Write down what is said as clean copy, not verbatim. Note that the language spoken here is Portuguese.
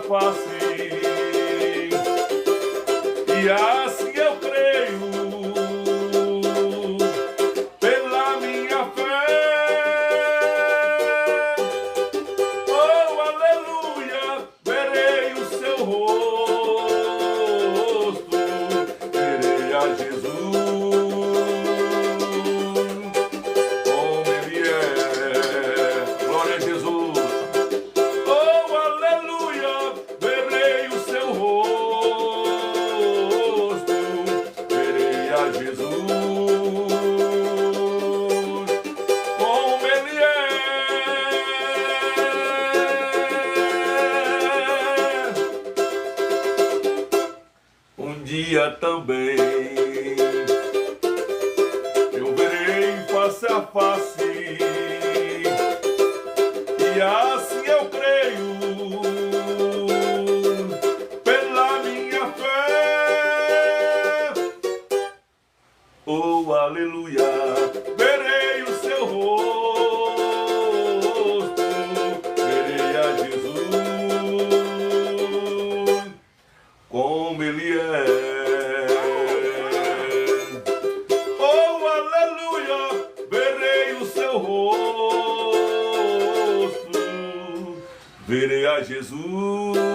face. E assim eu creio, pela minha fé. Oh, aleluia, verei o seu rosto, verei a Jesus, como Ele é. Glória a Jesus. Oh, aleluia, verei o seu rosto, verei a Jesus, como Ele é. Um dia também eu verei face a face, e assim eu creio, pela minha fé. Oh, aleluia, verei o seu rosto, verei a Jesus, como Ele é. Oh, aleluia, verei o seu rosto, verei a Jesus.